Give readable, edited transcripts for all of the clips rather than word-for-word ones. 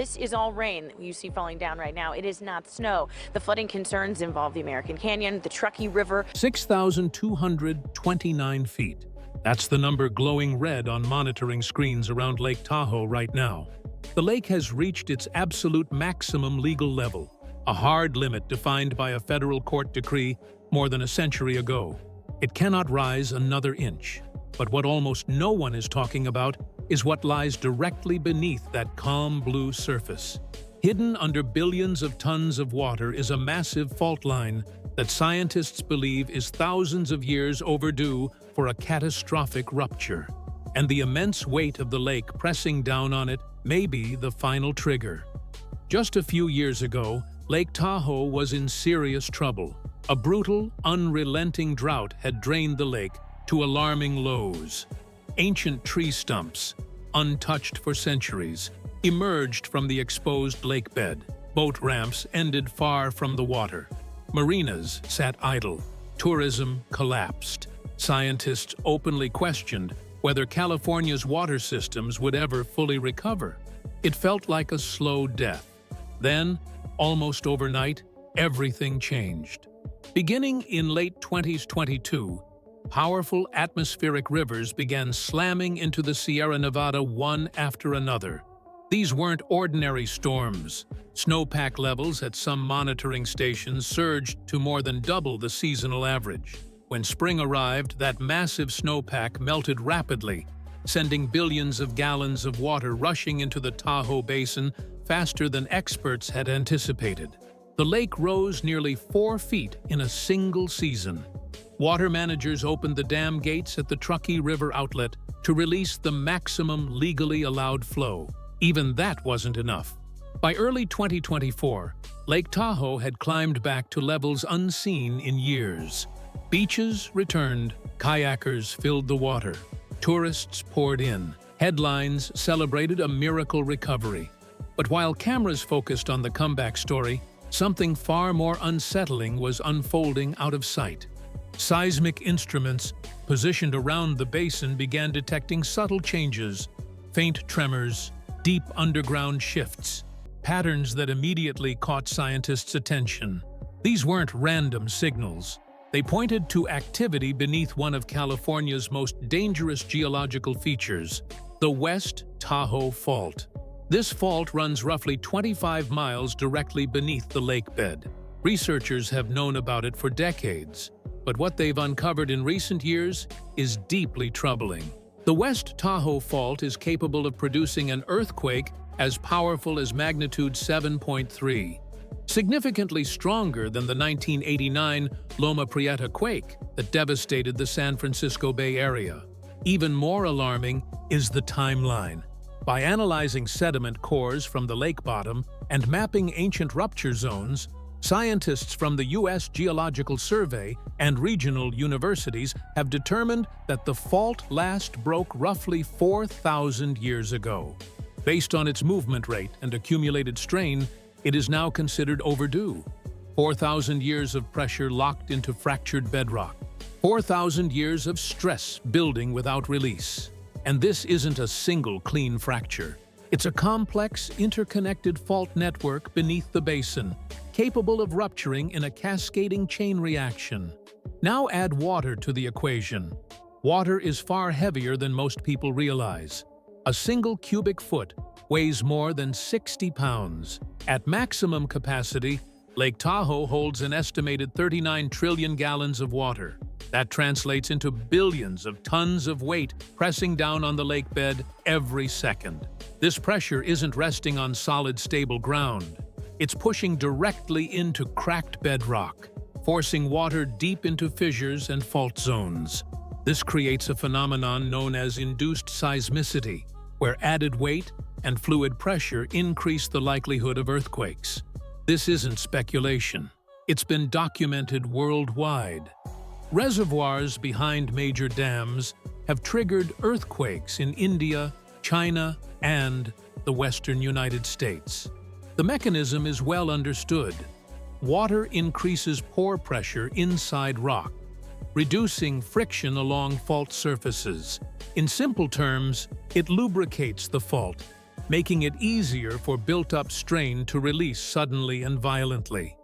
This is all rain that you see falling down right now. It is not snow. The flooding concerns involve the American Canyon, the Truckee River. 6,229 feet. That's the number glowing red on monitoring screens around Lake Tahoe right now. The lake has reached its absolute maximum legal level, a hard limit defined by a federal court decree more than a century ago. It cannot rise another inch. But what almost no one is talking about is what lies directly beneath that calm blue surface. Hidden under billions of tons of water is a massive fault line that scientists believe is thousands of years overdue for a catastrophic rupture. And the immense weight of the lake pressing down on it may be the final trigger. Just a few years ago, Lake Tahoe was in serious trouble. A brutal, unrelenting drought had drained the lake to alarming lows. Ancient tree stumps, untouched for centuries, emerged from the exposed lake bed. Boat ramps ended far from the water. Marinas sat idle. Tourism collapsed. Scientists openly questioned whether California's water systems would ever fully recover. It felt like a slow death. Then, almost overnight, everything changed. Beginning in late 2022, powerful atmospheric rivers began slamming into the Sierra Nevada one after another. These weren't ordinary storms. Snowpack levels at some monitoring stations surged to more than double the seasonal average. When spring arrived, that massive snowpack melted rapidly, sending billions of gallons of water rushing into the Tahoe Basin faster than experts had anticipated. The lake rose nearly 4 feet in a single season. Water managers opened the dam gates at the Truckee River outlet to release the maximum legally allowed flow. Even that wasn't enough. By early 2024, Lake Tahoe had climbed back to levels unseen in years. Beaches returned, kayakers filled the water, tourists poured in. Headlines celebrated a miracle recovery. But while cameras focused on the comeback story, something far more unsettling was unfolding out of sight. Seismic instruments positioned around the basin began detecting subtle changes, faint tremors, deep underground shifts, patterns that immediately caught scientists' attention. These weren't random signals. They pointed to activity beneath one of California's most dangerous geological features, the West Tahoe Fault. This fault runs roughly 25 miles directly beneath the lake bed. Researchers have known about it for decades, but what they've uncovered in recent years is deeply troubling. The West Tahoe Fault is capable of producing an earthquake as powerful as magnitude 7.3, significantly stronger than the 1989 Loma Prieta quake that devastated the San Francisco Bay Area. Even more alarming is the timeline. By analyzing sediment cores from the lake bottom and mapping ancient rupture zones, scientists from the U.S. Geological Survey and regional universities have determined that the fault last broke roughly 4,000 years ago. Based on its movement rate and accumulated strain, it is now considered overdue. 4,000 years of pressure locked into fractured bedrock. 4,000 years of stress building without release. And this isn't a single clean fracture. It's a complex, interconnected fault network beneath the basin, capable of rupturing in a cascading chain reaction. Now add water to the equation. Water is far heavier than most people realize. A single cubic foot weighs more than 60 pounds. At maximum capacity, Lake Tahoe holds an estimated 39 trillion gallons of water. That translates into billions of tons of weight pressing down on the lake bed every second. This pressure isn't resting on solid, stable ground. It's pushing directly into cracked bedrock, forcing water deep into fissures and fault zones. This creates a phenomenon known as induced seismicity, where added weight and fluid pressure increase the likelihood of earthquakes. This isn't speculation. It's been documented worldwide. Reservoirs behind major dams have triggered earthquakes in India, China, and the western United States. The mechanism is well understood. Water increases pore pressure inside rock, reducing friction along fault surfaces. In simple terms, it lubricates the fault, making it easier for built-up strain to release suddenly and violently.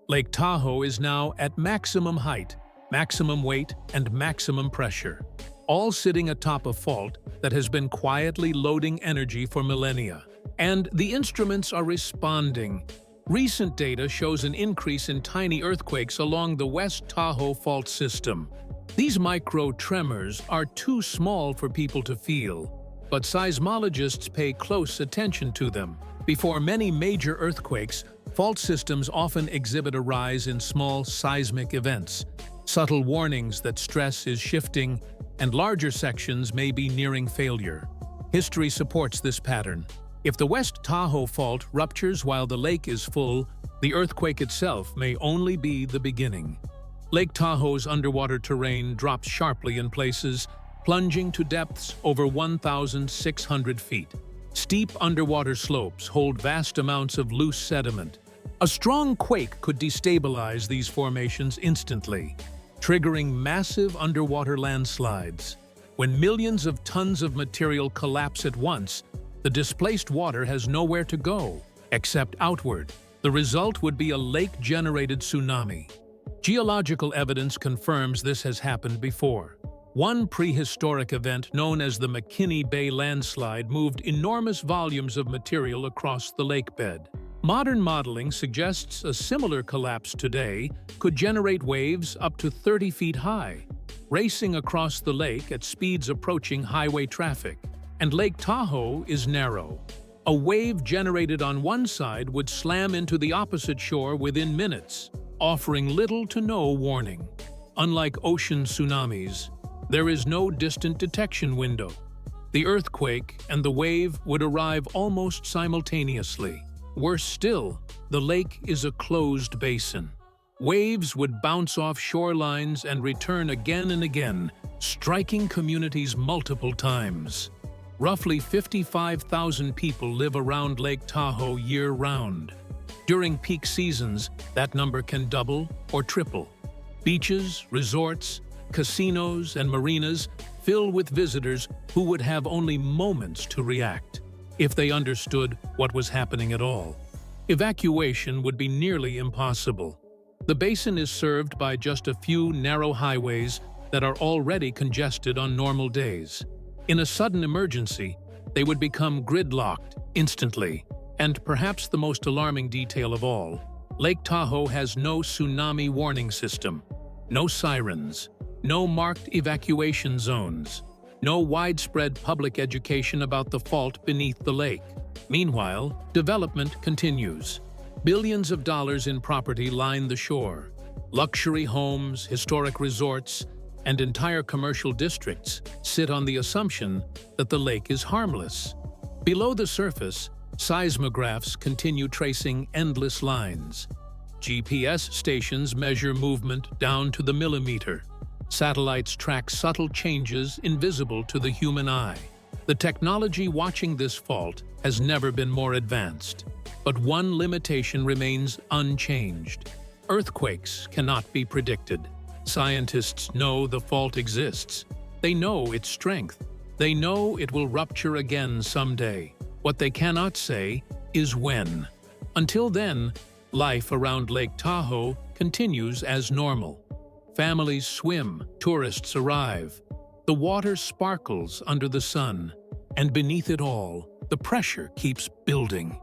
Lake Tahoe is now at maximum height, maximum weight, and maximum pressure, all sitting atop a fault that has been quietly loading energy for millennia. And the instruments are responding. Recent data shows an increase in tiny earthquakes along the West Tahoe fault system. These micro-tremors are too small for people to feel, but seismologists pay close attention to them. Before many major earthquakes, fault systems often exhibit a rise in small seismic events, subtle warnings that stress is shifting, and larger sections may be nearing failure. History supports this pattern. If the West Tahoe fault ruptures while the lake is full, the earthquake itself may only be the beginning. Lake Tahoe's underwater terrain drops sharply in places, plunging to depths over 1,600 feet. Steep underwater slopes hold vast amounts of loose sediment. A strong quake could destabilize these formations instantly, triggering massive underwater landslides. When millions of tons of material collapse at once, the displaced water has nowhere to go, except outward. The result would be a lake-generated tsunami. Geological evidence confirms this has happened before. One prehistoric event known as the McKinney Bay landslide moved enormous volumes of material across the lake bed. Modern modeling suggests a similar collapse today could generate waves up to 30 feet high, racing across the lake at speeds approaching highway traffic. And Lake Tahoe is narrow. A wave generated on one side would slam into the opposite shore within minutes, offering little to no warning. Unlike ocean tsunamis, there is no distant detection window. The earthquake and the wave would arrive almost simultaneously. Worse still, the lake is a closed basin. Waves would bounce off shorelines and return again and again, striking communities multiple times. Roughly 55,000 people live around Lake Tahoe year-round. During peak seasons, that number can double or triple. Beaches, resorts, casinos, and marinas fill with visitors who would have only moments to react, if they understood what was happening at all. Evacuation would be nearly impossible. The basin is served by just a few narrow highways that are already congested on normal days. In a sudden emergency, they would become gridlocked instantly. And perhaps the most alarming detail of all, Lake Tahoe has no tsunami warning system, no sirens, no marked evacuation zones, no widespread public education about the fault beneath the lake. Meanwhile, development continues. Billions of dollars in property line the shore. Luxury homes, historic resorts, and entire commercial districts sit on the assumption that the lake is harmless. Below the surface, seismographs continue tracing endless lines. GPS stations measure movement down to the millimeter. Satellites track subtle changes invisible to the human eye. The technology watching this fault has never been more advanced. But one limitation remains unchanged. Earthquakes cannot be predicted. Scientists know the fault exists. They know its strength. They know it will rupture again someday. What they cannot say is when. Until then, life around Lake Tahoe continues as normal. Families swim, tourists arrive. The water sparkles under the sun, and beneath it all, the pressure keeps building.